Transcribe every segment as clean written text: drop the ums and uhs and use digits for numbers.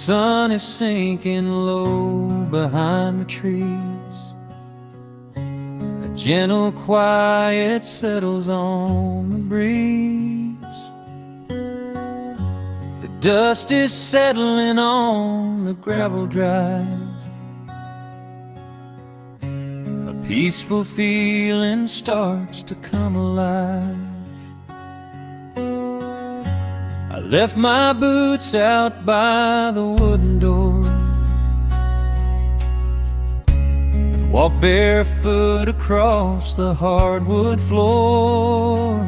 sun is sinking low behind the trees. A gentle quiet settles on the breeze. The dust is settling on the gravel drive. A peaceful feeling starts to come alive. I left my boots out by the wooden door and walked barefoot across the hardwood floor.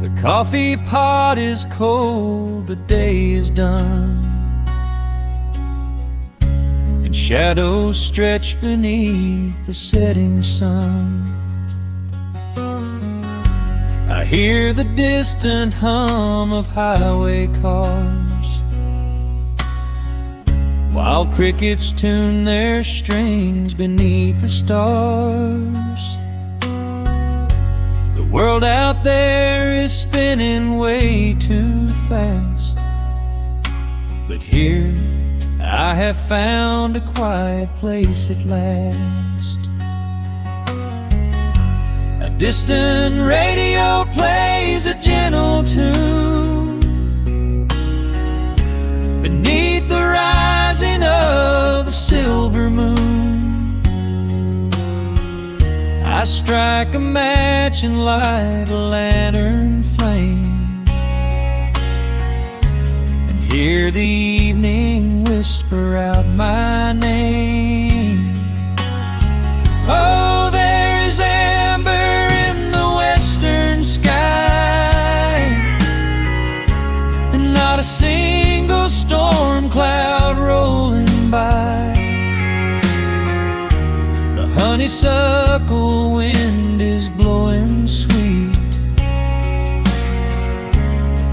The coffee pot is cold, the day is done, and shadows stretch beneath the setting sun. I hear the distant hum of highway cars, while crickets tune their strings beneath the stars. The world out there is spinning way too fast, but here I have found a quiet place at last. A distant radio plays a gentle tune beneath the rising of the silver moon. I strike a match and light a lantern flame, and hear the evening whisper out my name. Oh, there is amber in the western sky, and not a single storm cloud rolling by. The honeysuckle wind is blowing sweet,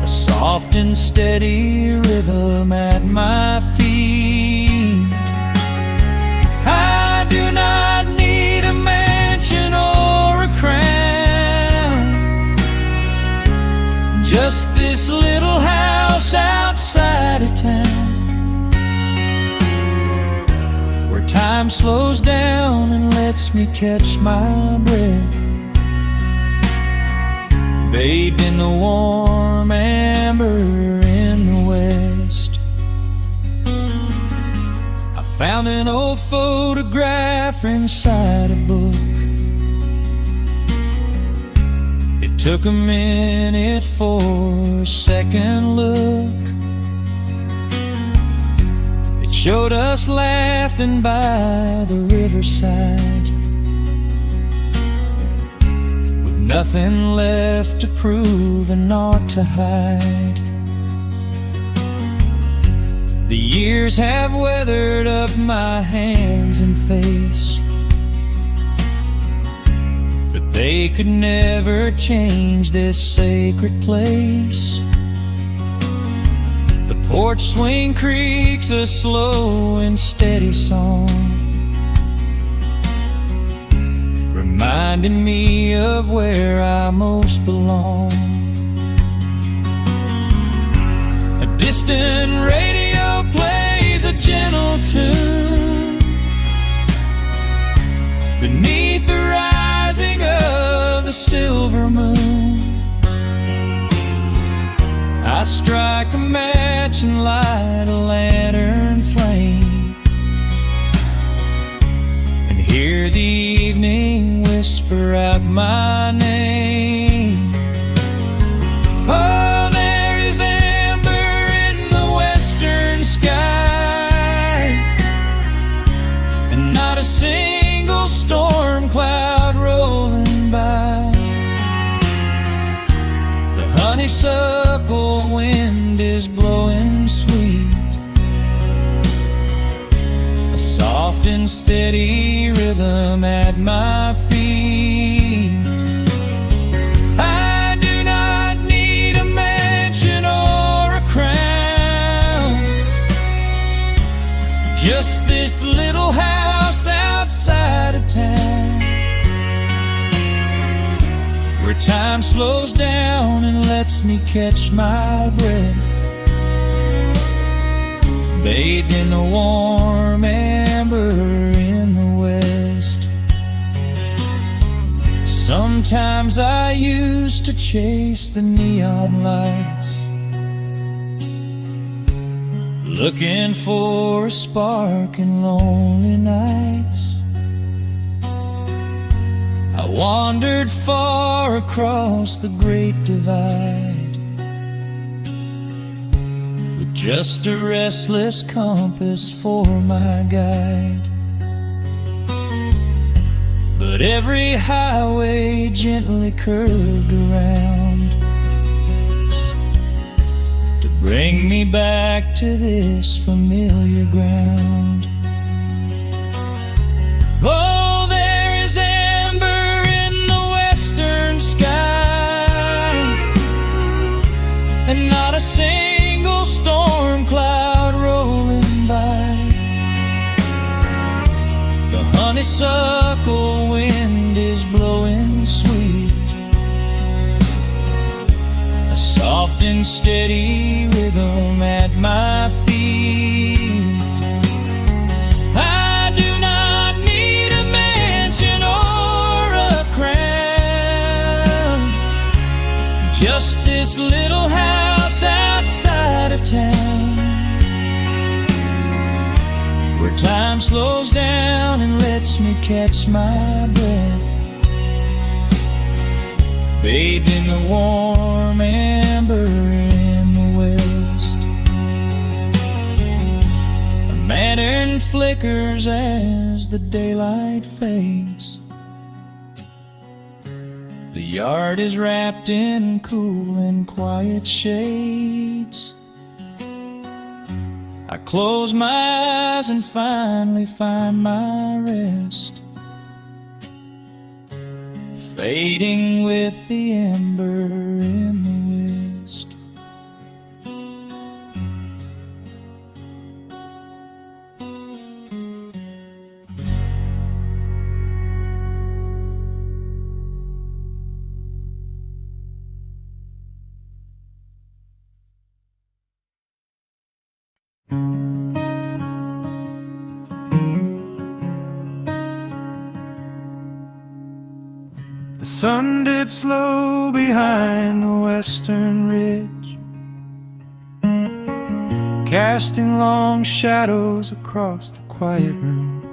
a soft and steady rhythm at my feet. I do not need a mansion or a crown, just this little house outside of town, where time slows down and lets me catch my breath, bathed in the warm amber in the west. I found an old photograph inside a book. It took a minute for a second look. It showed us laughing by the riverside, with nothing left to prove and naught to hide. The years have weathered up my hands and face, but they could never change this sacred place. The porch swing creaks a slow and steady song, reminding me of where I most belong. A distant radio plays a gentle tune beneath the rising of the silver moon. I strike a match and light a lantern flame, and hear the evening whisper out my name. Oh, there is amber in the western sky, and not a single storm cloud rolling by. The honeysuckle wind is blowing sweet, a soft and steady rhythm at my feet. I do not need a mansion or a crown, just this little house outside of town, where time slows down and lets me catch my breath, bathed in the warm amber in the west. Sometimes I used to chase the neon lights, looking for a spark in lonely nights. I wandered far across the great divide, with just a restless compass for my guide. But every highway gently curved around to bring me back to this familiar ground. Oh, there is amber in the western sky, and not a single storm cloud rolling by. The honeysuckle wind is blowing sweet, a soft and steady rhythm at my feet. I do not need a mansion or a crown, just this little house outside of town, where time slows down and lets me catch my breath, bathed in the warm amber in the west. A lantern flickers as the daylight fades. The yard is wrapped in cool and quiet shades. I close my eyes and finally find my rest, fading with the ember in the west. The sun dips low behind the western ridge, casting long shadows across the quiet room.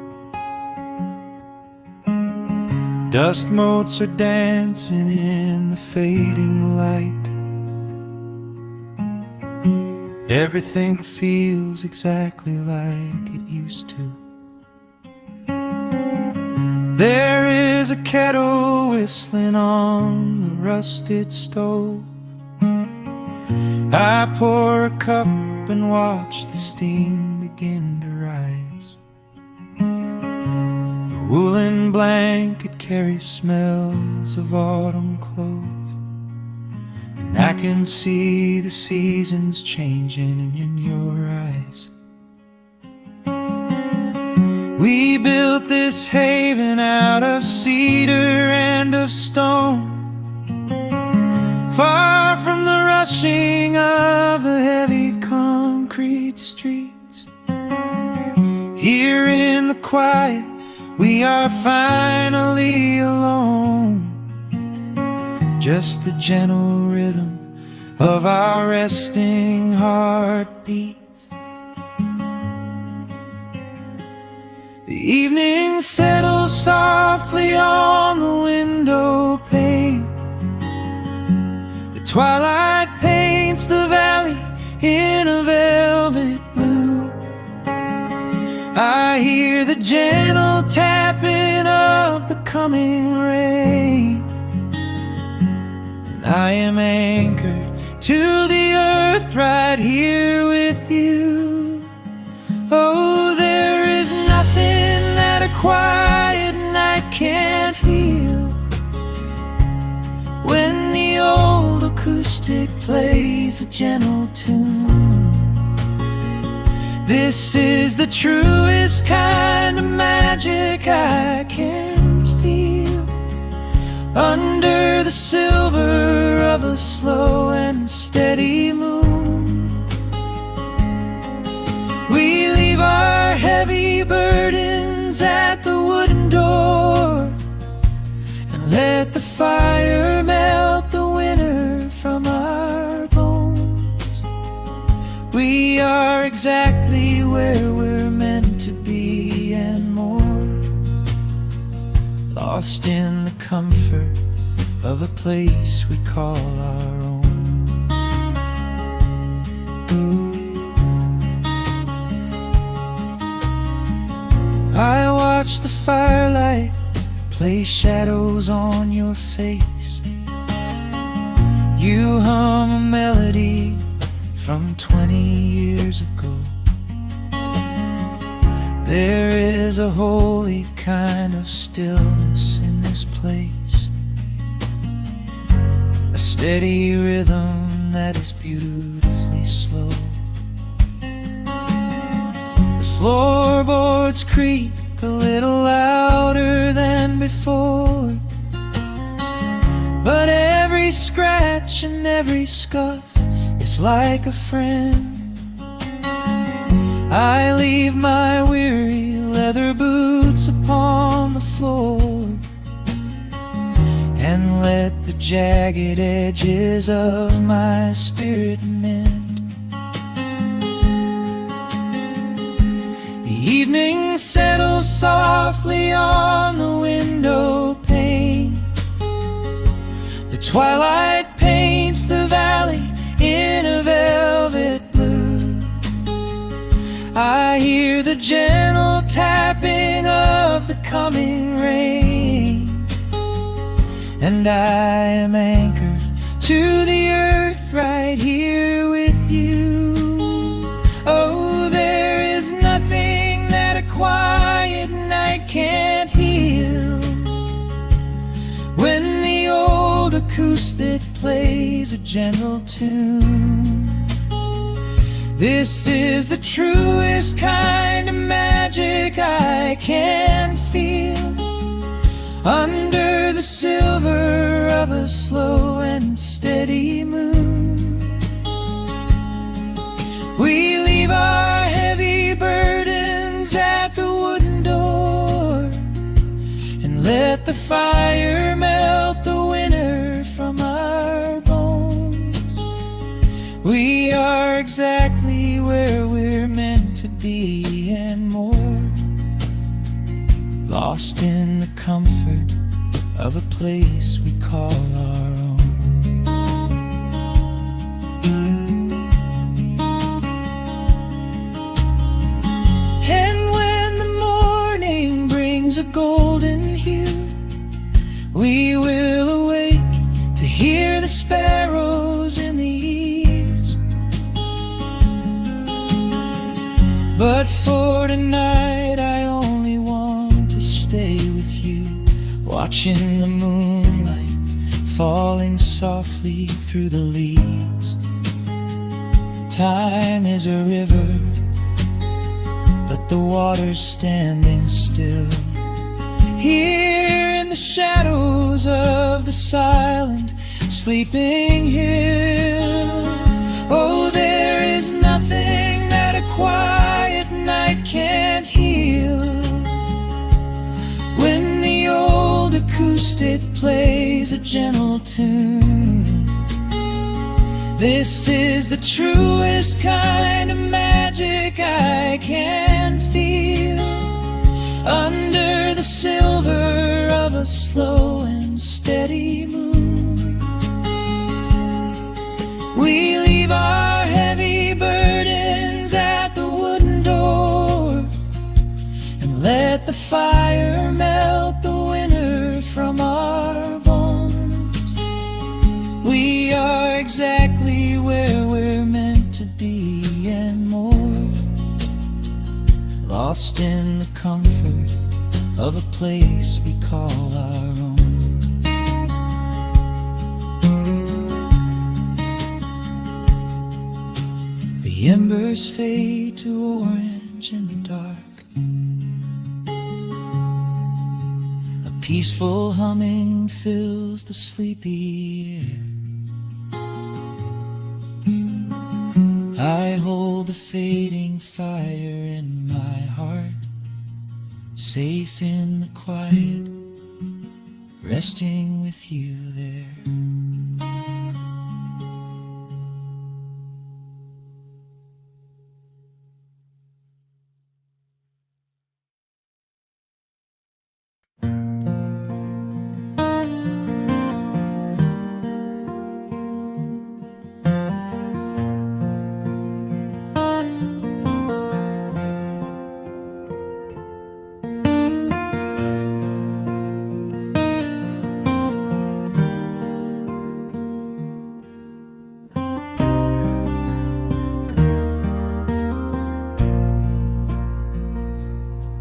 Dust motes are dancing in the fading light. Everything feels exactly like it used to. There is a kettle whistling on the rusted stove. I pour a cup and watch the steam begin to rise. The woolen blanket carries smells of autumn clove, and I can see the seasons changing in your eyes. We built this haven out of cedar and of stone, far from the rushing of the heavy concrete streets. Here in the quiet, we are finally alone, just the gentle rhythm of our resting heartbeats. The evening settles softly on the window pane. The twilight paints the valley in a velvet blue. I hear the gentle tapping of the coming rain, and I am anchored to the earth right here with you. Oh, there is nothing that a quiet night can't heal, when the old acoustic plays a gentle tune. This is the truest kind of magic I can feel, under the silver of a slow and steady moon. We burdens at the wooden door, and let the fire melt the winter from our bones. We are exactly where we're meant to be and more, lost in the comfort of a place we call our own. I watch the firelight play shadows on your face. You hum a melody from 20 years ago. There is a holy kind of stillness in this place, a steady rhythm that is beautifully slow. The floorboards creak a little louder than before, but every scratch and every scuff is like a friend. I leave my weary leather boots upon the floor and let the jagged edges of my spirit mend. The evening settles softly on the window pane. The twilight paints the valley in a velvet blue. I hear the gentle tapping of the coming rain, and I am anchored to the earth right here with you. Oh, there is nothing that a quiet night can't heal, when the old acoustic plays a gentle tune. This is the truest kind of magic I can feel, under the silver of a slow and steady moon. We leave our heavy burdens at the wooden door, and let the fire melt the winter from our bones. We are exactly where we're meant to be and more, lost in the comfort of a place we call our own. And when the morning brings a golden hue, we will awake to hear the sparrows in the eaves. But for tonight I only want to stay with you, watching the moonlight falling softly through the leaves. Time is a river, but the water's standing still. Here in the shadows of the silent sleeping hill. Oh, there is nothing that a quiet night can't heal, when the old acoustic plays a gentle tune. This is the truest kind of magic I can feel, under the silver of a slow and steady moon. We leave our heavy burdens at the wooden door, and let the fire melt the winter from our bones. We are exactly where we're meant to be and more, lost in the comfort of a place we call our own. The embers fade to orange in the dark. A peaceful humming fills the sleepy air. I hold the fading fire in my heart, safe in the quiet, resting with you there.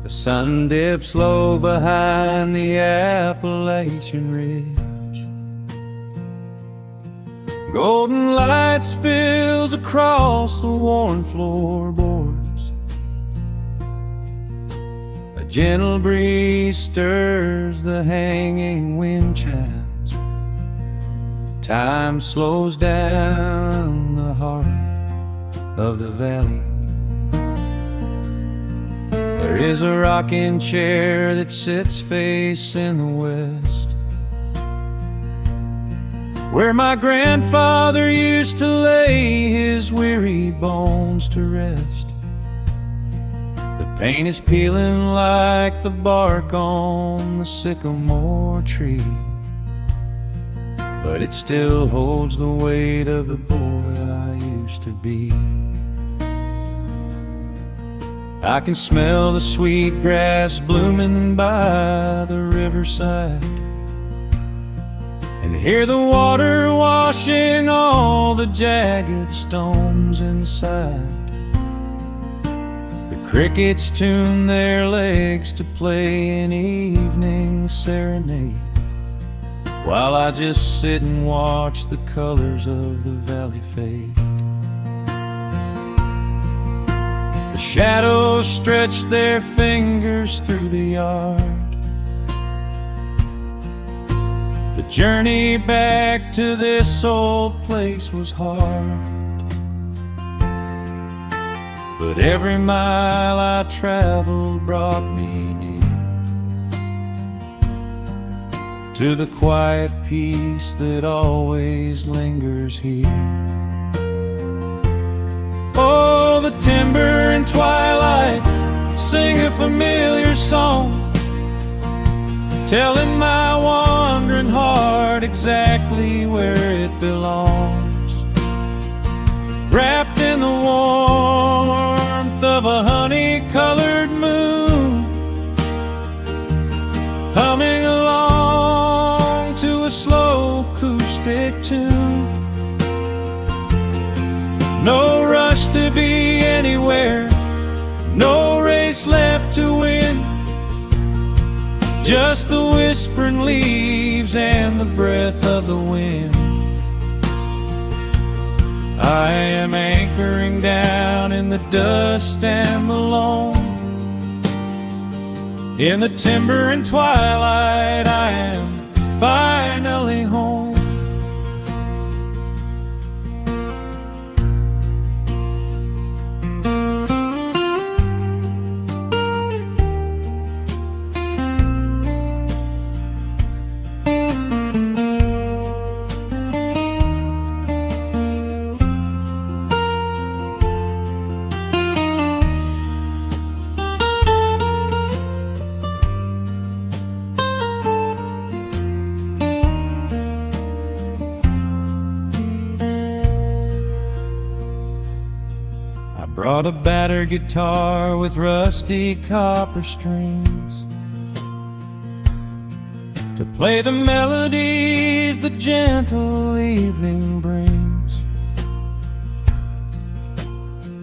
The sun dips low behind the Appalachian Ridge. Golden light spills across the worn floorboards. A gentle breeze stirs the hanging wind chimes. Time slows down the heart of the valley. There is a rocking chair that sits facing the west, where my grandfather used to lay his weary bones to rest. The paint is peeling like the bark on the sycamore tree, but it still holds the weight of the boy I used to be. I can smell the sweet grass blooming by the riverside, and hear the water washing all the jagged stones inside. The crickets tune their legs to play an evening serenade, while I just sit and watch the colors of the valley fade. The shadows stretch their fingers through the yard. The journey back to this old place was hard, but every mile I traveled brought me near to the quiet peace that always lingers here. Oh, the timber and twilight sing a familiar song, telling my wandering heart exactly where it belongs. Wrapped in the warmth of a honey-colored moon, humming along to a slow acoustic tune. No rush to be anywhere, no race left to win, just the whispering leaves and the breath of the wind. I am anchoring down in the dust and the loam. In the timber and twilight I am finally home. Brought a battered guitar with rusty copper strings to play the melodies the gentle evening brings.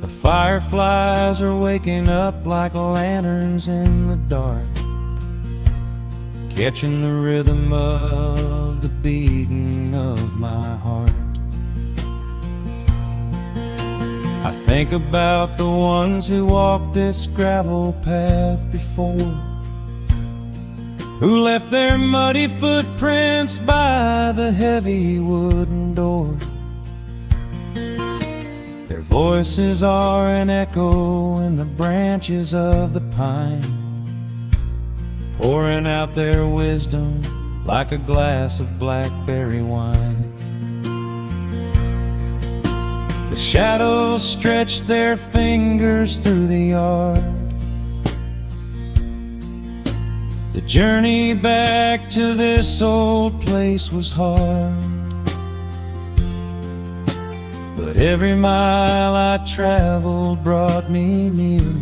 The fireflies are waking up like lanterns in the dark, catching the rhythm of the beating of my heart. I think about the ones who walked this gravel path before, who left their muddy footprints by the heavy wooden door. Their voices are an echo in the branches of the pine, pouring out their wisdom like a glass of blackberry wine. The shadows stretch their fingers through the yard. The journey back to this old place was hard, but every mile I traveled brought me near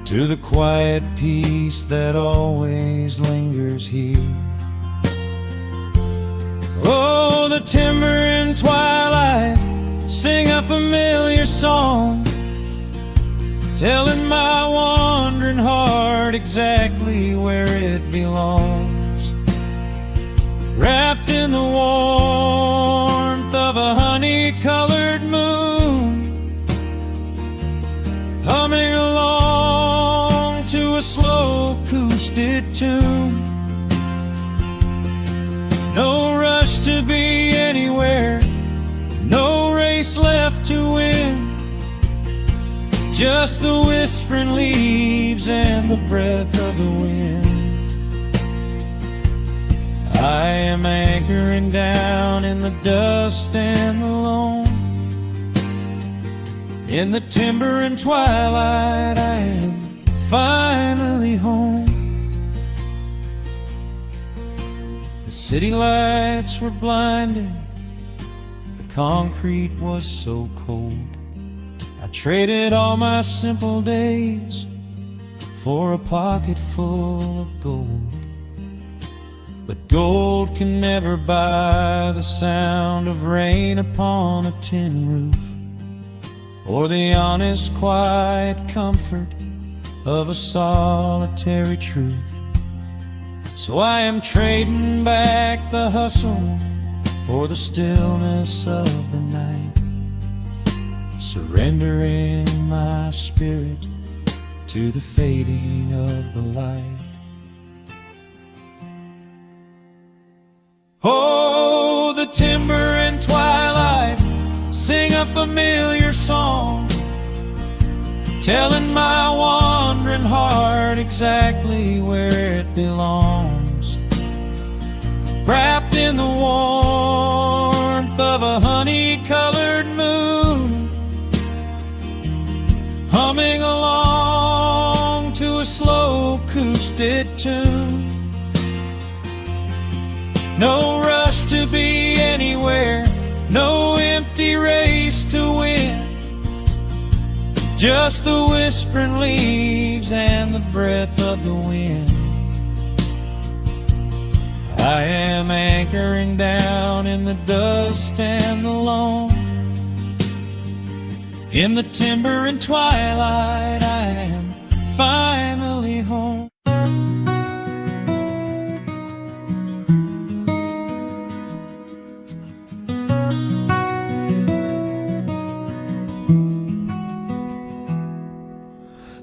to the quiet peace that always lingers here. Oh, the timber and twilight sing a familiar song, telling my wandering heart exactly where it belongs. Wrapped in the warmth of a honey-colored moon, humming along to a slow acoustic tune. No rush to be anywhere, no race left to win, just the whispering leaves and the breath of the wind. I am anchoring down in the dust and the loam. In the timber and twilight I am finally home. The city lights were blinding, the concrete was so cold. I traded all my simple days for a pocket full of gold. But gold can never buy the sound of rain upon a tin roof, or the honest, quiet comfort of a solitary truth. So I am trading back the hustle for the stillness of the night, surrendering my spirit to the fading of the light. Oh, the timber and twilight sing a familiar song, telling my wandering heart exactly where it belongs. Wrapped in the warmth of a honey-colored moon, humming along to a slow acoustic tune. No rush to be anywhere, no empty race to win, just the whispering leaves and the breath of the wind. I am anchoring down in the dust and the loam. In the timber and twilight I am finally home.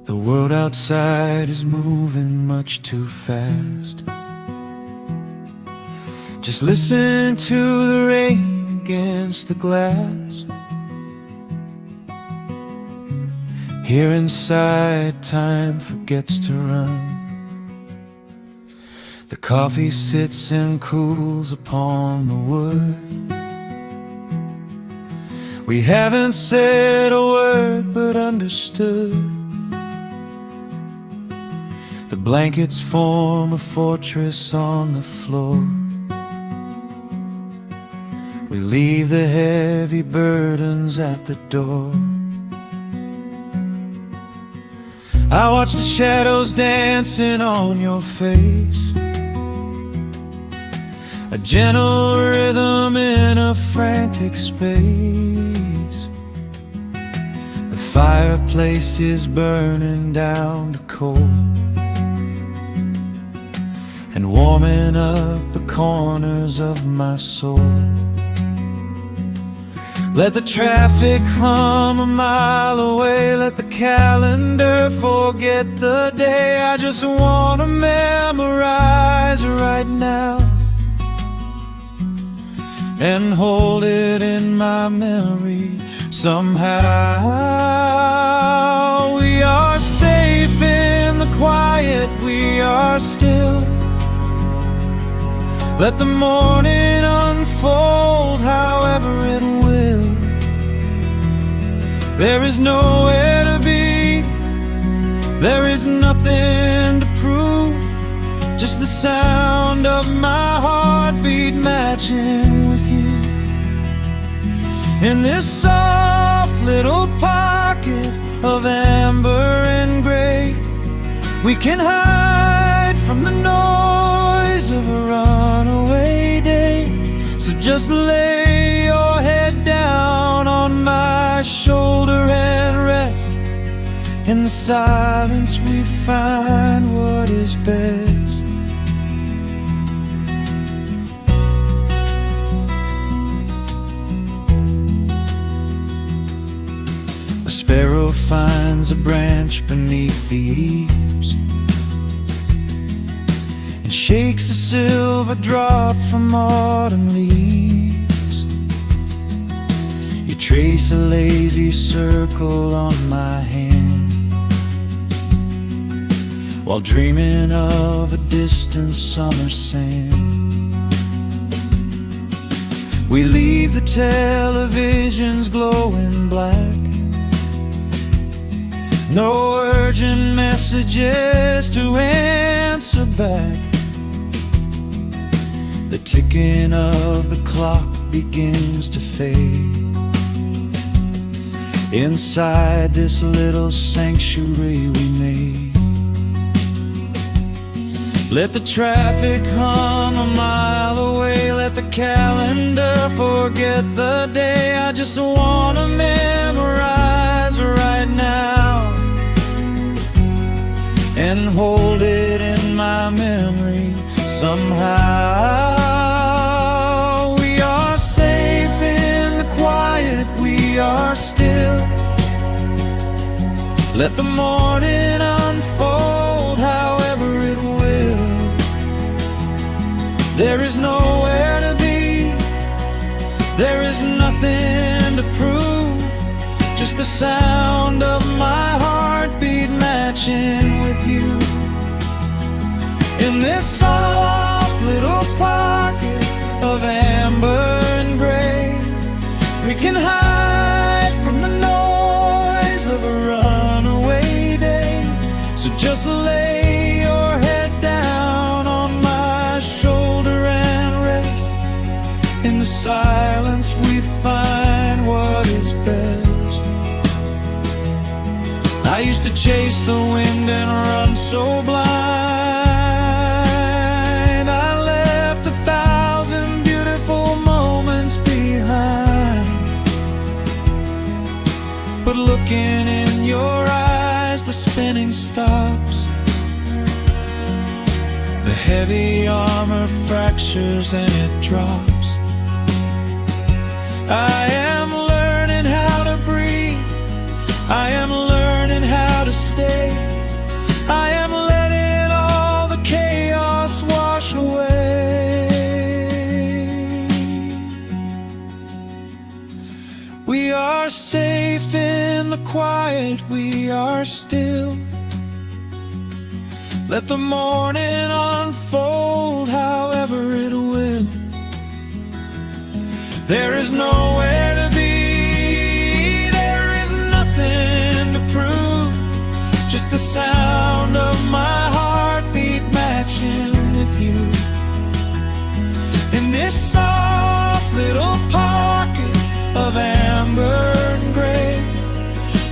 The world outside is moving much too fast. Just listen to the rain against the glass. Here inside, time forgets to run. The coffee sits and cools upon the wood. We haven't said a word but understood. The blankets form a fortress on the floor. We leave the heavy burdens at the door. I watch the shadows dancing on your face, a gentle rhythm in a frantic space. The fireplace is burning down to coal and warming up the corners of my soul. Let the traffic hum a mile away, let the calendar forget the day. I just want to memorize right now and hold it in my memory somehow. We are safe in the quiet Let the morning unfold however it will. There is nowhere to be, there is nothing to prove, just the sound of my heartbeat matching with you. In this soft little pocket of amber and gray, we can hide from the noise of a runaway day. So just lay your head down on my shoulder and rest. In the silence we find what is best. A sparrow finds a branch beneath the eaves and shakes a silver drop from autumn leaves. You trace a lazy circle on my hand while dreaming of a distant summer sand. We leave the televisions glowing black, no urgent messages to answer back. The ticking of the clock begins to fade inside this little sanctuary we made. Let the traffic hum a mile away, let the calendar forget the day. I just wanna memorize right now and hold it in my memory somehow. We are safe in the quiet, we are still. Let the morning unfold however it will. There is nowhere to be, there is nothing to prove, just the sound of my heartbeat matching with you. In this soft little pocket of amber and gray, we can hide from the noise of a runaway day. So just lay your head down on my shoulder and rest. In the silence we find what is best. I used to chase the wind and run so blind, I left 1,000 beautiful moments behind. But looking in your eyes, the spinning stops, the heavy armor fractures and it drops. I am learning how to breathe, I am learning how to stay, I am letting all the chaos wash away. We are safe in the quiet, we are still. Let the morning unfold however it will. There is nowhere to be, there is nothing to prove, just the sound of my heartbeat matching with you. In this soft little pocket of amber and gray,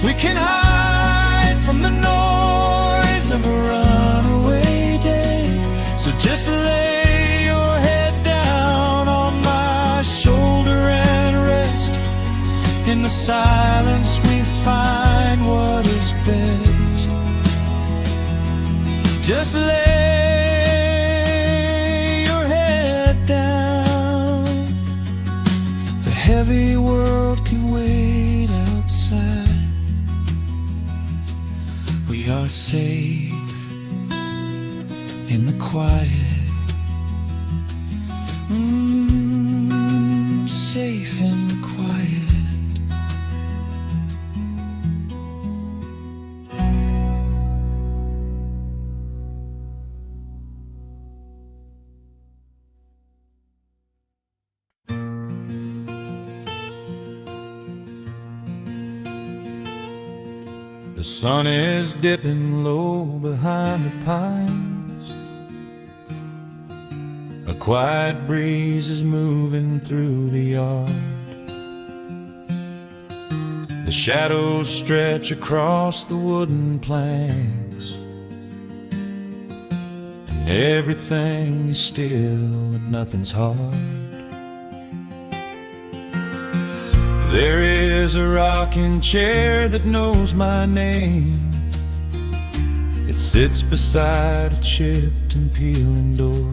we can hide from the noise of a runaway day. So just lay your head down on my shoulder and rest. In the silence we find what is best. Just lay your head down. The heavy world can wait outside. We are safe in the quiet. Safe in the quiet. sun is dipping low behind the pines. A quiet breeze is moving through the yard. The shadows stretch across the wooden planks, and everything is still and nothing's hard. There is a rocking chair that knows my name. It sits beside a chipped and peeling door.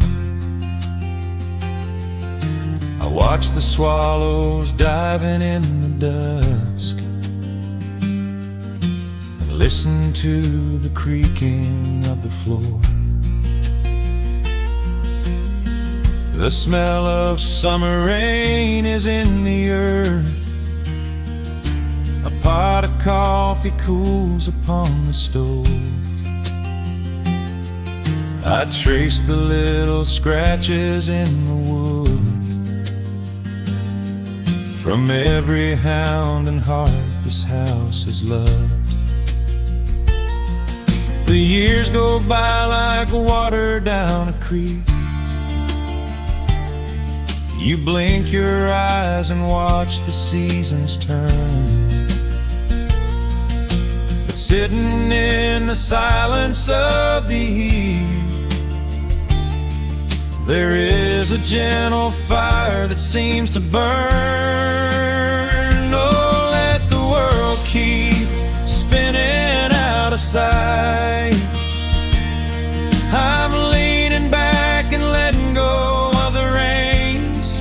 I watch the swallows diving in the dusk, and listen to the creaking of the floor. The smell of summer rain is in the earth. A pot of coffee cools upon the stove. I trace the little scratches in the wood from every hound and heart this house has loved. The years go by like water down a creek. You blink your eyes and watch the seasons turn. But sitting in the silence of the eve, there is a gentle fire that seems to burn. Oh, let the world keep spinning out of sight. I'm leaning back and letting go of the reins.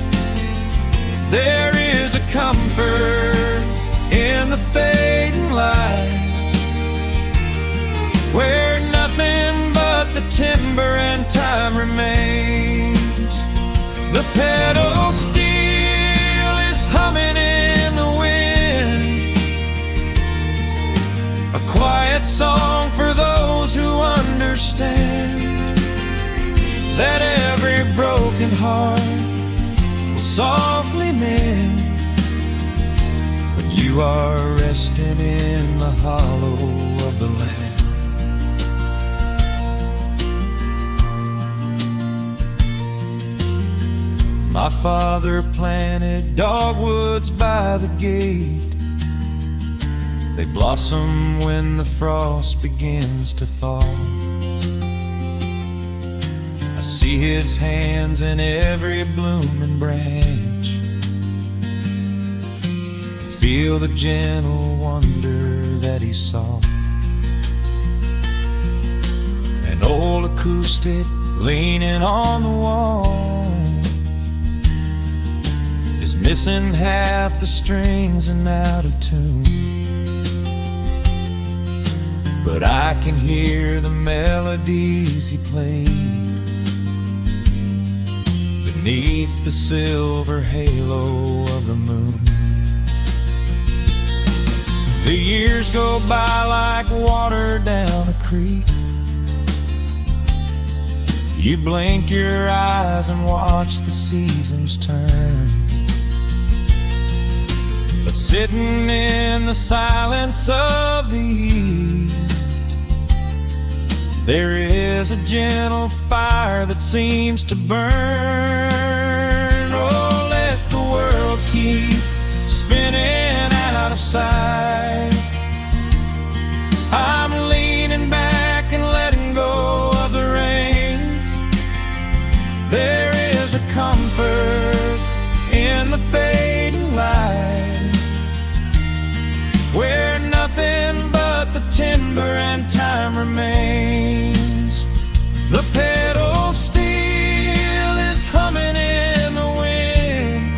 There is a comfort in the fading light, where nothing but the timber and time remains. The pedal steel is humming in the wind, a quiet song for those who understand that every broken heart will softly mend when you are resting in the hollow of the land. My father planted dogwoods by the gate. They blossom when the frost begins to thaw. I see his hands in every blooming branch, and feel the gentle wonder that he saw. An old acoustic leaning on the wall is missing half the strings and out of tune, but I can hear the melodies he played beneath the silver halo of the moon. The years go by like water down a creek. You blink your eyes and watch the seasons turn. But sitting in the silence of the eve, there is a gentle fire that seems to burn. Oh, let the world keep spinning out of sight. I'm leaning back and letting go of the reins. There is a comfort in the fading light, where nothing but the timber and time remains. The pedal steel is humming in the wind,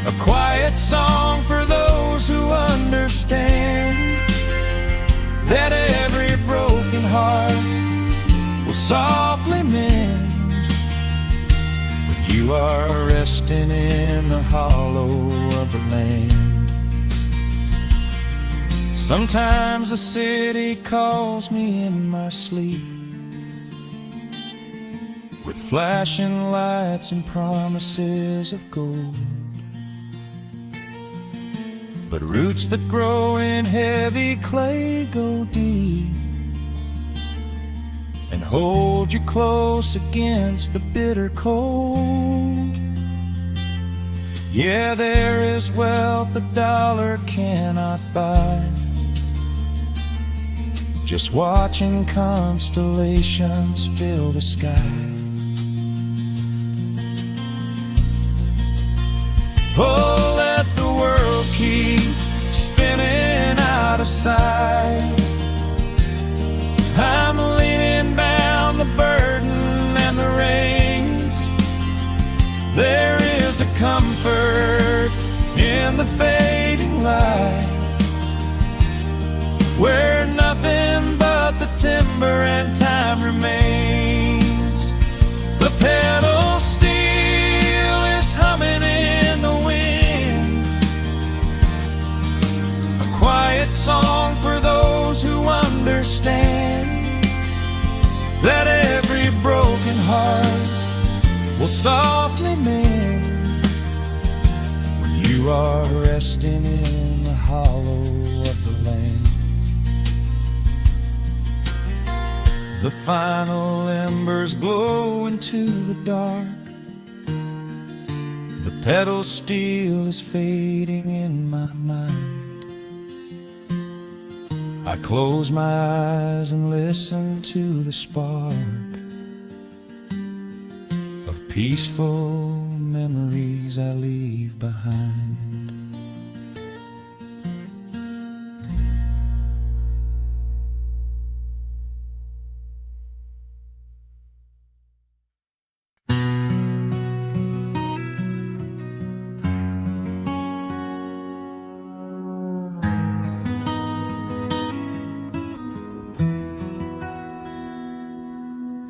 a quiet song for those who understand that every broken heart will softly mend when you are resting in the hollow of the land. Sometimes the city calls me in my sleep, with flashing lights and promises of gold. but roots that grow in heavy clay go deep and hold you close against the bitter cold. Yeah, there is wealth a dollar cannot buy, just watching constellations fill the sky. Oh, let the world keep spinning out of sight. I'm leaning down the burden and the reins. There is a comfort in the fading light, where nothing but the timber and time remains. The pedal steel is humming in the wind, a quiet song for those who understand that every broken heart will softly mend when you are resting in the hollow of the land. The final embers glow into the dark. The pedal steel is fading in my mind. I close my eyes and listen to the spark of peaceful memories I leave behind.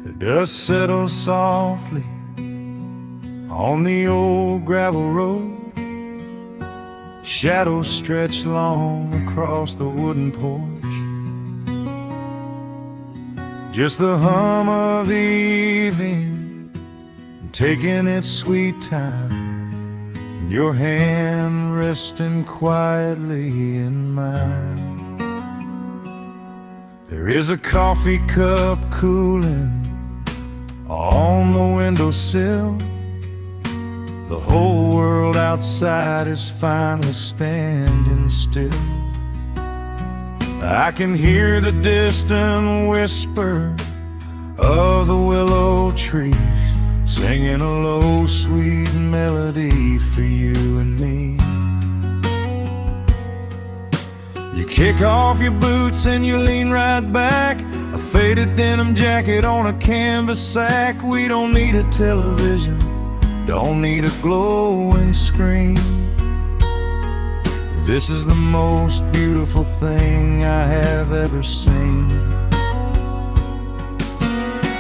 The dust settles softly on the old gravel road. Shadows stretch long across the wooden porch. Just the hum of the evening taking its sweet time, your hand resting quietly in mine. There is a coffee cup cooling on the windowsill. The whole world outside is finally standing still. I can hear the distant whisper of the willow trees singing a low, sweet melody for you and me. You kick off your boots and you lean right back, a faded denim jacket on a canvas sack. We don't need a television, don't need a glowing screen. This is the most beautiful thing I have ever seen.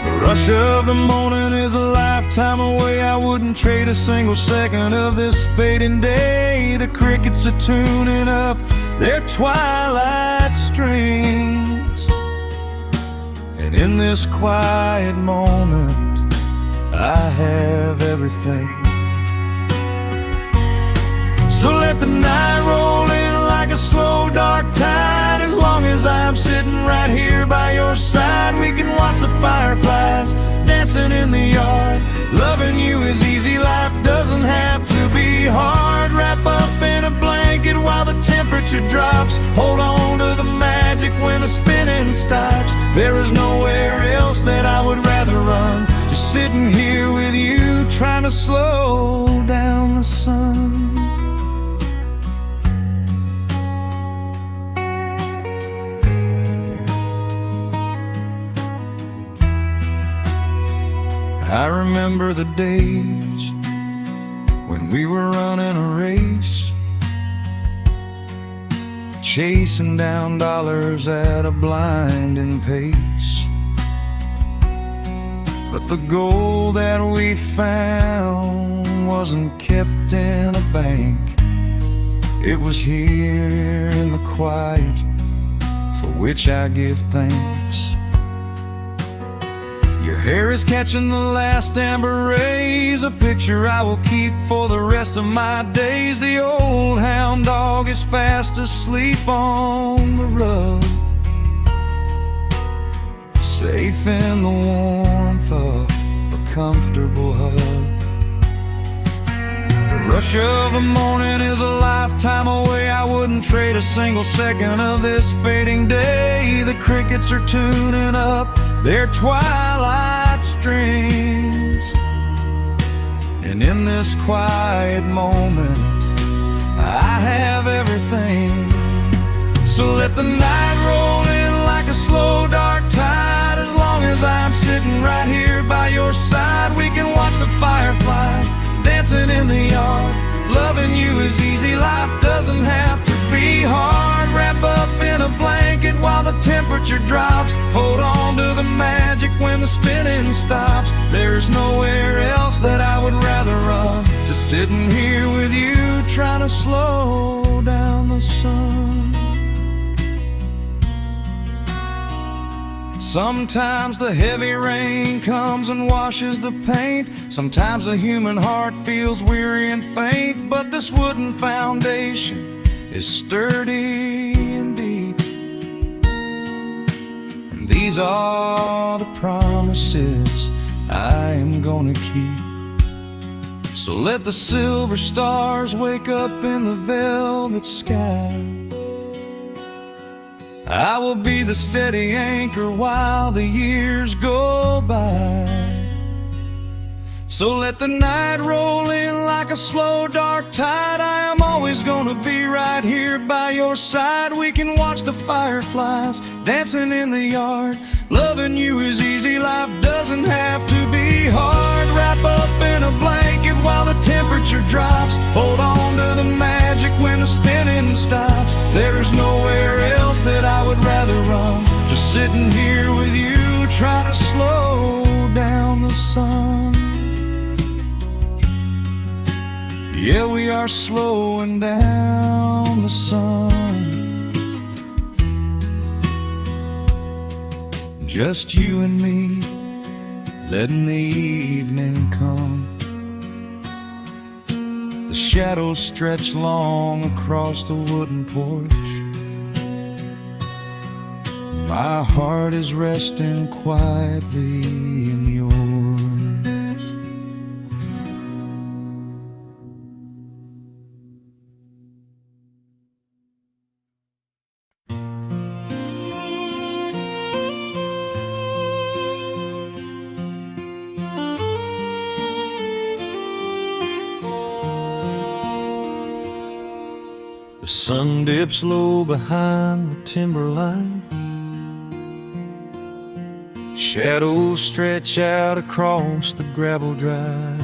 The rush of the morning is a lifetime away. I wouldn't trade a single second of this fading day. The crickets are tuning up their twilight strings, and in this quiet moment I have everything. So let the night roll in like a slow dark tide. As long as I'm sitting right here by your side, we can watch the fireflies dancing in the yard. Loving you is easy, life doesn't have to be hard. Wrap up in a blanket while the temperature drops. Hold on to the magic when the spinning stops. There is nowhere else that I would rather run, just sitting here with you, trying to slow down the sun. I remember the days when we were running a race, chasing down dollars at a blinding pace. But the gold that we found wasn't kept in a bank. It was here in the quiet, for which I give thanks. You hair is catching the last amber rays, a picture I will keep for the rest of my days. The old hound dog is fast asleep on the rug, safe in the warmth of a comfortable hug. The rush of the morning is a lifetime away. I wouldn't trade a single second of this fading day. The crickets are tuning up their twilight strings, and in this quiet moment I have everything. So let the night roll in like a slow dark tide. As long as I'm sitting right here by your side, we can watch the fireflies dancing in the yard. Loving you is easy, life doesn't have to be hard. Wrap up in a blanket while the temperature drops. Hold on to the magic when the spinning stops. There's nowhere else that I would rather run, just sitting here with you, trying to slow down the sun. Sometimes the heavy rain comes and washes the paint. Sometimes the human heart feels weary and faint. But this wooden foundation is sturdy and deep, and these are the promises I am gonna keep. So let the silver stars wake up in the velvet sky. I will be the steady anchor while the years go by. So let the night roll in like a slow dark tide. I am always gonna be right here by your side. We can watch the fireflies dancing in the yard. Loving you is easy, life doesn't have to be hard. Wrap up in a blanket while the temperature drops. Hold on to the magic when the spinning stops. There's nowhere else that I would rather run, just sitting here with you, trying to slow down the sun. Yeah, we are slowing down the sun. Just you and me, letting the evening come. The shadows stretch long across the wooden porch. My heart is resting quietly in yours. The sun dips low behind the timberline. Shadows stretch out across the gravel drive.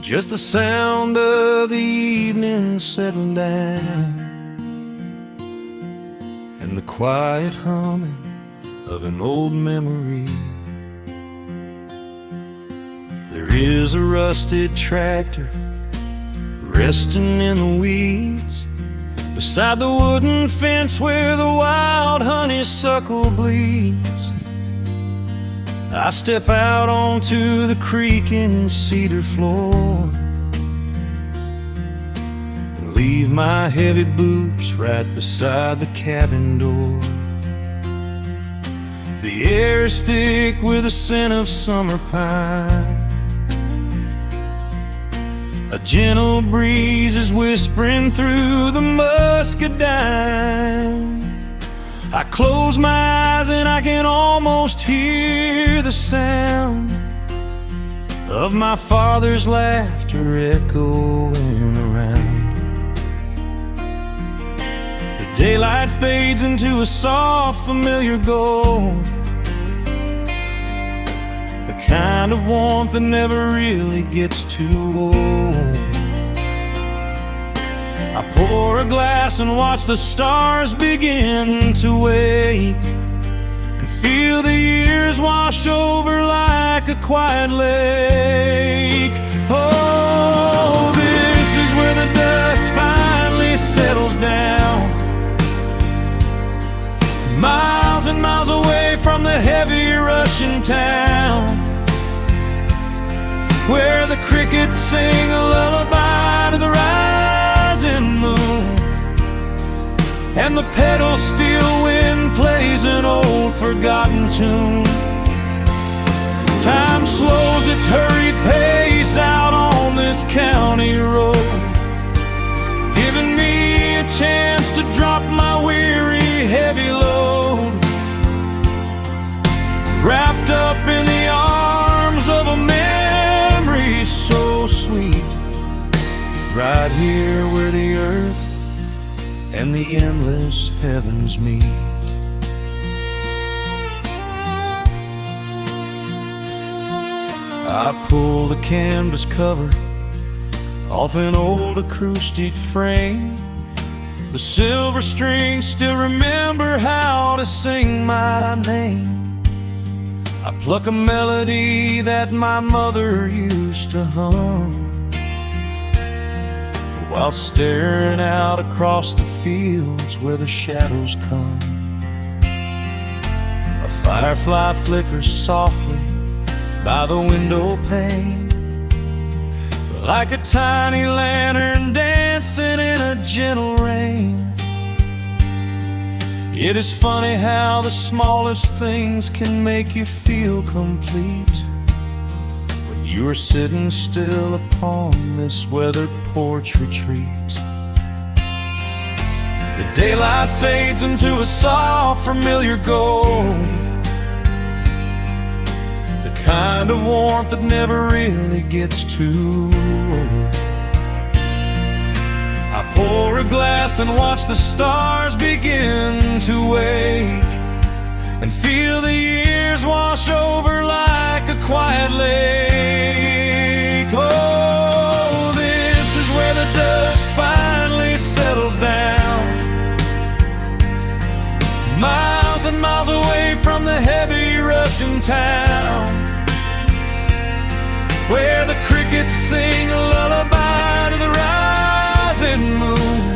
Just the sound of the evening settling down, and the quiet humming of an old memory. There is a rusted tractor resting in the weeds beside the wooden fence where the wild honeysuckle bleeds. I step out onto the creaking cedar floor and leave my heavy boots right beside the cabin door. The air is thick with the scent of summer pine. A gentle breeze is whispering through the muscadine. I close my eyes and I can almost hear the sound of my father's laughter echoing around. The daylight fades into a soft, familiar gold, the kind of warmth that never really gets too old. I pour a glass and watch the stars begin to wake, and feel the years wash over like a quiet lake. Oh, this is where the dust finally settles down, miles and miles away from the heavy rushing town, where the crickets sing a lullaby to the rising moon, and the pedal steel wind plays an old forgotten tune. Time slows its hurried pace out on this county road, giving me a chance to drop my weary, heavy load, wrapped up in the arms of a memory so sweet, right here where the earth and the endless heavens meet. I pull the canvas cover off an old acoustic frame. The silver strings still remember how to sing my name. I pluck a melody that my mother used to hum, while staring out across the fields where the shadows come. A firefly flickers softly by the window pane, like a tiny lantern dancing in a gentle rain. It is funny how the smallest things can make you feel complete, when you are sitting still upon this weathered porch retreat. The daylight fades into a soft, familiar gold, kind of warmth that never really gets too old. I pour a glass and watch the stars begin to wake, and feel the years wash over like a quiet lake. Oh, this is where the dust finally settles down, miles and miles away from the heavy rushing town, where the crickets sing a lullaby to the rising moon,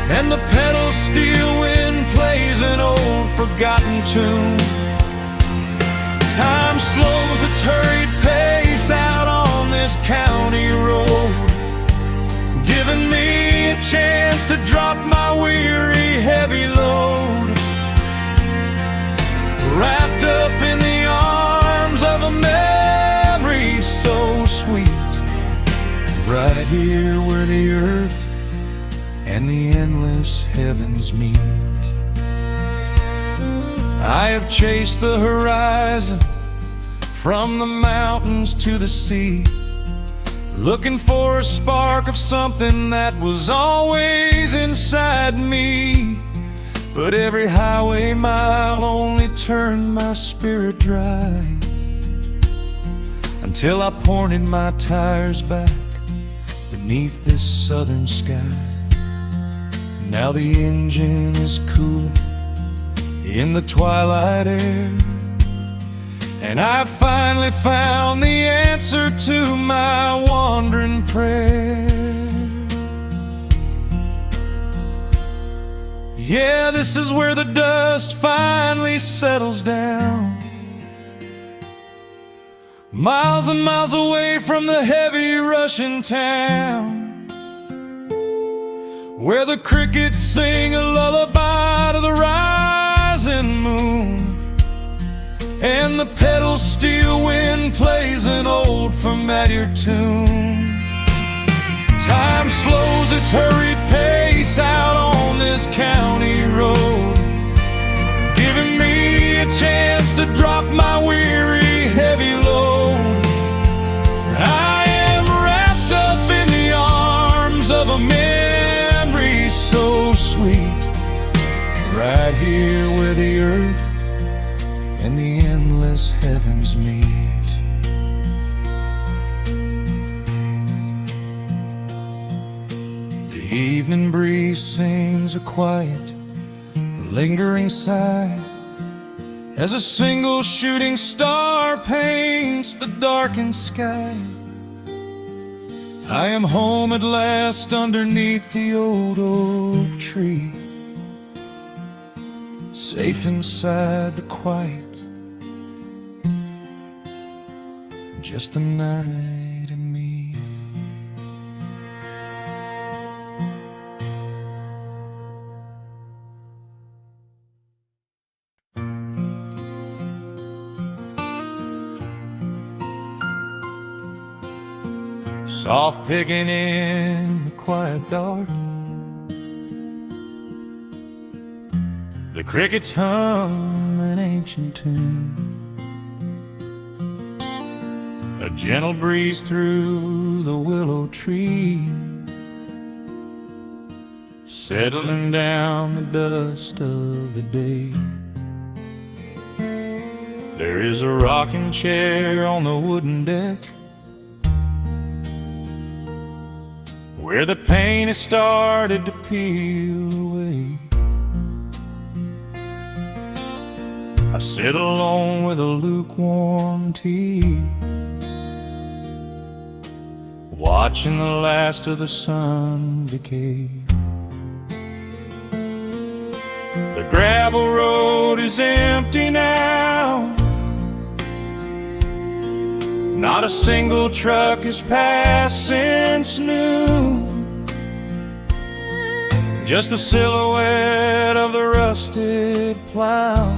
and the pedal steel wind plays an old forgotten tune. Time slows its hurried pace out on this county road, giving me a chance to drop my weary, heavy load, wrapped up in the arms of a memory so sweet, right here where the earth and the endless heavens meet. I have chased the horizon from the mountains to the sea, looking for a spark of something that was always inside me. But every highway mile only turned my spirit dry, until I pointed my tires back beneath this southern sky. Now the engine is cooling in the twilight air, and I finally found the answer to my wandering prayer. Yeah, this is where the dust finally settles down, miles and miles away from the heavy rushing town, where the crickets sing a lullaby to the rising moon, and the pedal steel wind plays an old familiar tune. Time slows its hurried pace out on this county road, giving me a chance to drop my weary, heavy load. I am wrapped up in the arms of a memory so sweet, right here where the earth and the endless heavens meet. The evening breeze sings a quiet, lingering sigh, as a single shooting star paints the darkened sky. I am home at last underneath the old oak tree, safe inside the quiet just the night and me. Soft picking in the quiet dark, the crickets hum an ancient tune, a gentle breeze through the willow tree, settling down the dust of the day. There is a rocking chair on the wooden deck, where the paint has started to peel away. I sit alone with a lukewarm tea, watching the last of the sun decay. The gravel road is empty now, not a single truck has passed since noon, just the silhouette of the rusted plow,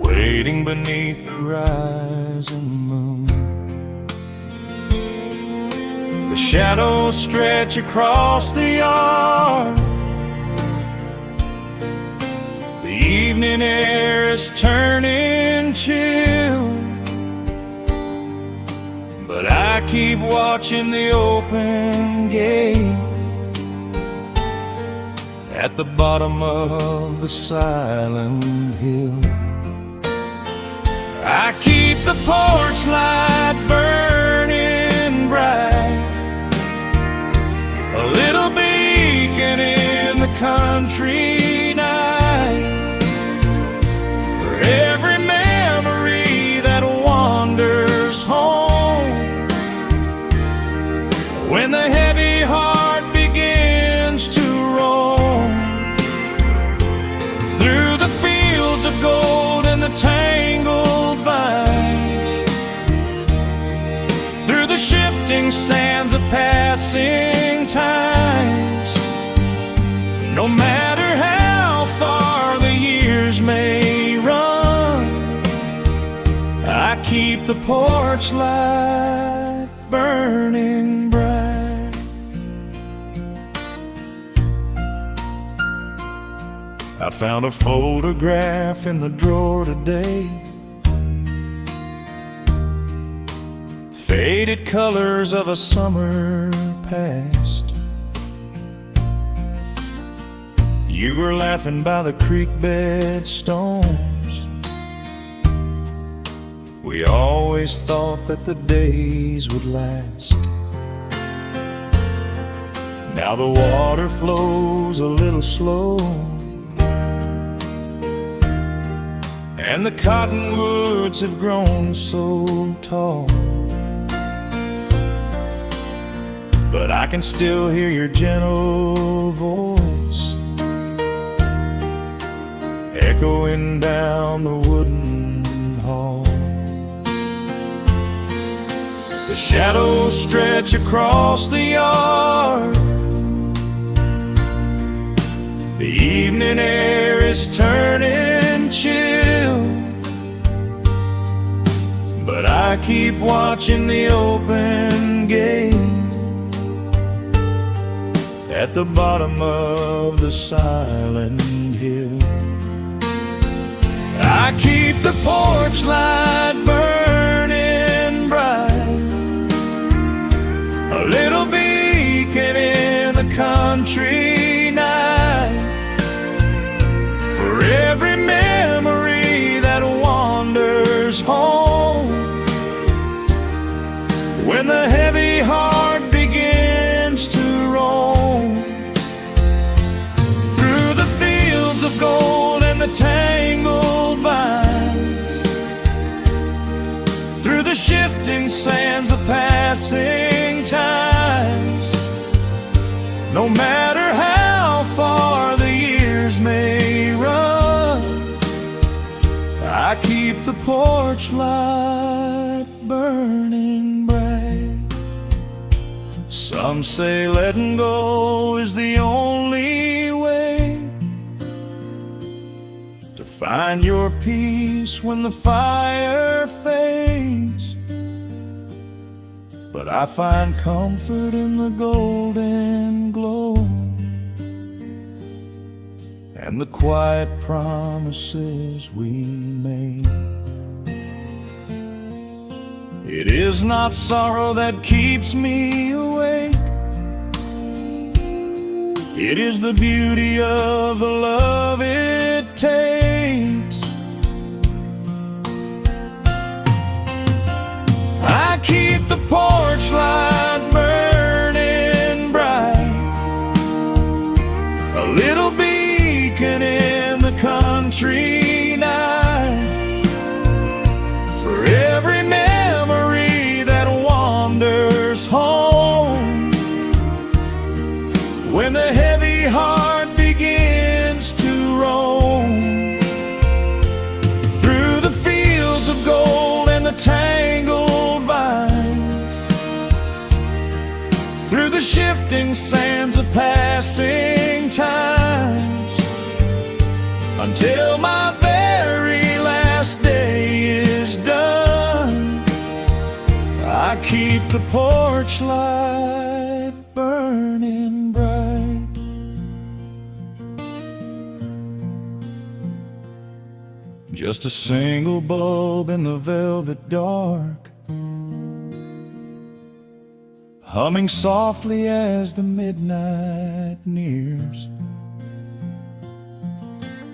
waiting beneath the rising moon. The shadows stretch across the yard, the evening air is turning chill, but I keep watching the open gate at the bottom of the silent hill. I keep the porch light burning bright, a little beacon in the country night, for every memory that wanders home, when the heavy heart begins to roam through the fields of gold and the tangled vines, through the shifting sands of passing times. No matter how far the years may run, I keep the porch light burning bright. I found a photograph in the drawer today, faded colors of a summer past. You were laughing by the creek bed stones. We always thought that the days would last. Now the water flows a little slow, and the cottonwoods have grown so tall, but I can still hear your gentle voice echoing down the wooden hall. The shadows stretch across the yard, the evening air is turning chill, but I keep watching the open gate at the bottom of the silent hill. I keep the porch light burning bright, a little beacon in the country night, for every memory that wanders home, when the heavy heart begins to roam through the fields of gold and the tangled vines, through the shifting sands of passing times. No matter how far the years may run, I keep keep the porch light burning bright. Some say letting go is the only way to find your peace when the fire fades. But I find comfort in the golden glow and the quiet promises we made. It is not sorrow that keeps me awake. It is the beauty of the love it takes. I keep the porch light burning bright, a little beacon in the country night, for every memory that wanders home when the heavy heart begins to roam through the fields of gold and the tangled vines, through the shifting sands of passing times, until my very last day is done. I keep the porch light burning bright. Just a single bulb in the velvet dark, humming softly as the midnight nears.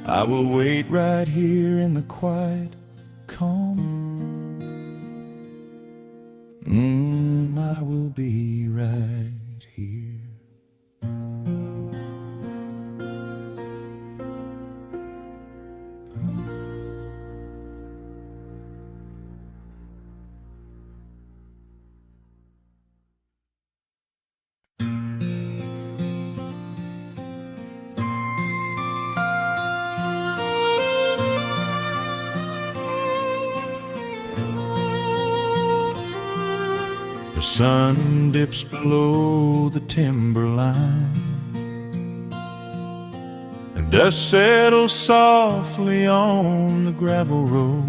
I will wait right here in the quiet calm. I will be right here. The sun dips below the timberline, and dust settles softly on the gravel road.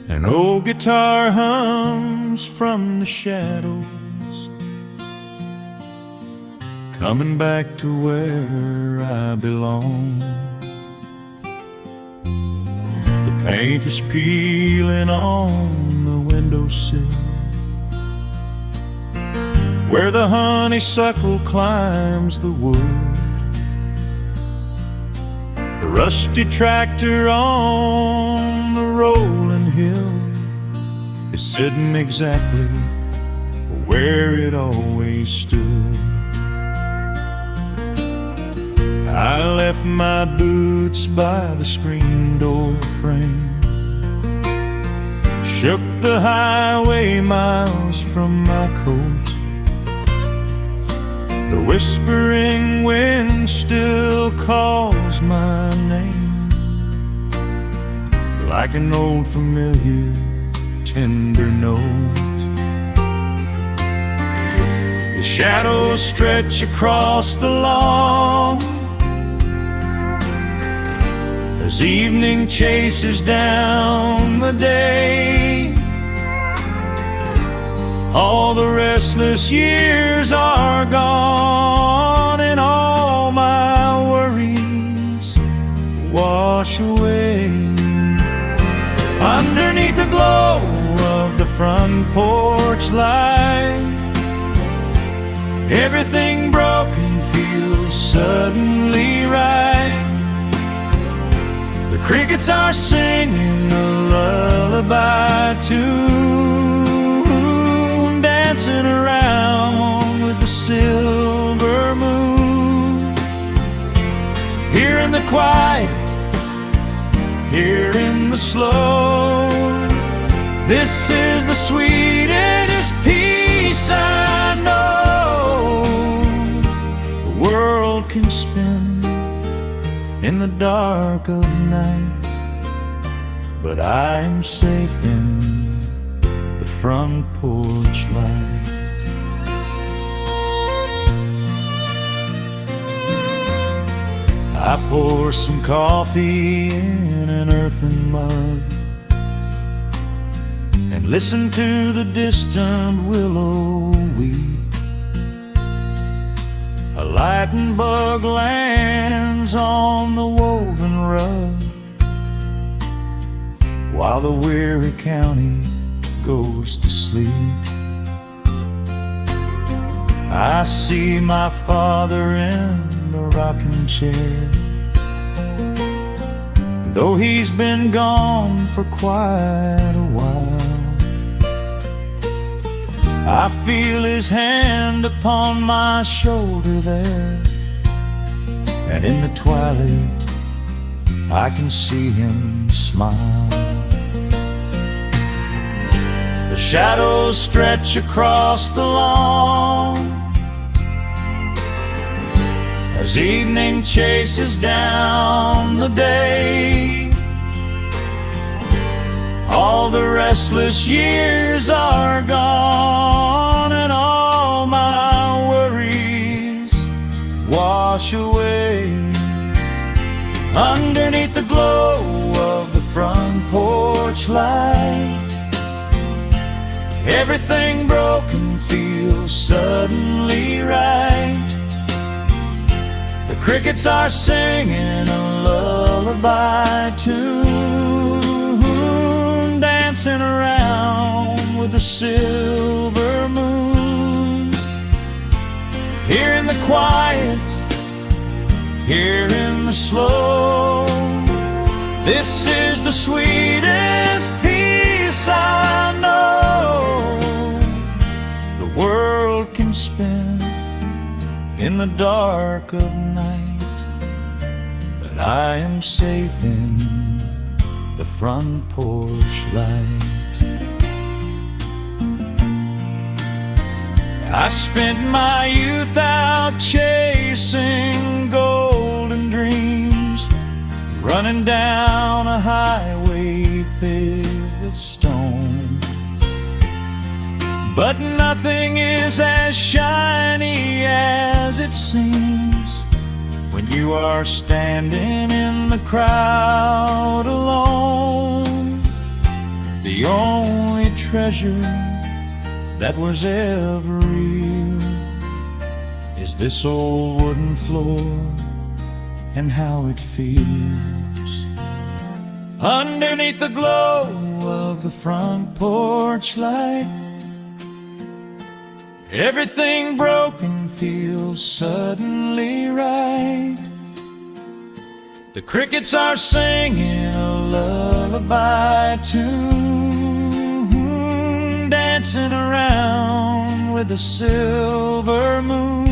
An old guitar hums from the shadows, coming back to where I belong. The paint is peeling on the windowsill, where the honeysuckle climbs the wood. The rusty tractor on the rolling hill is sitting exactly where it always stood. I left my boots by the screen door frame, shook the highway miles from my coat. The whispering wind still calls my name, like an old familiar tender note. The shadows stretch across the lawn as evening chases down the day. All the restless years are gone, and all my worries wash away. Underneath the glow of the front porch light, everything broken feels suddenly right. The crickets are singing a lullaby tune, dancing around with the silver moon. Here in the quiet, here in the slow, this is the sweetest peace I know. The world can spin in the dark of night, but I am safe in the front porch light. I pour some coffee in an earthen mug and listen to the distant willow weep. A lightning bug lands on the woven rug while the weary county goes to sleep. I see my father in the rocking chair, though he's been gone for quite a while. I feel his hand upon my shoulder there, and in the twilight I can see him smile. The shadows stretch across the lawn as evening chases down the day. All the restless years are gone, and all my worries wash away. Underneath the glow of the front porch light, everything broken feels suddenly right. The crickets are singing a lullaby tune, dancing around with the silver moon. Here in the quiet, here in the slow, this is the sweetest peace I know. The world can spin in the dark of night, but I am safe in the front porch light. I spent my youth out chasing golden dreams, running down a highway paved with stone. But nothing is as shiny as it seems when you are standing in the crowd alone. The only treasure that was ever real is this old wooden floor and how it feels. Underneath the glow of the front porch light, everything broken feels suddenly right. The crickets are singing a lullaby tune, dancing around with the silver moon.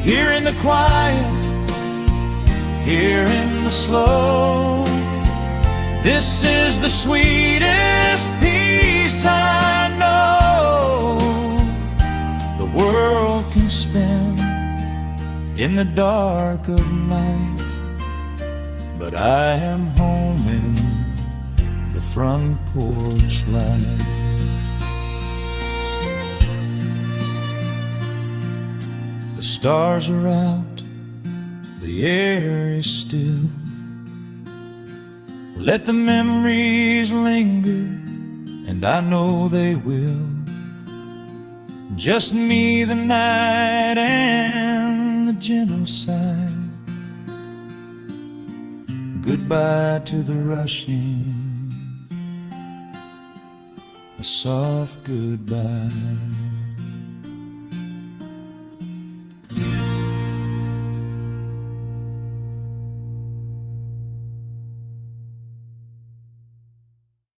Here in the quiet, here in the slow, this is the sweetest peace I know. The world can spin in the dark of night, but I am home in the front porch light. The stars are out, the air is still. Let the memories linger, and I know they will. Just me, the night, and the gentle sigh. Goodbye to the rushing, a soft goodbye.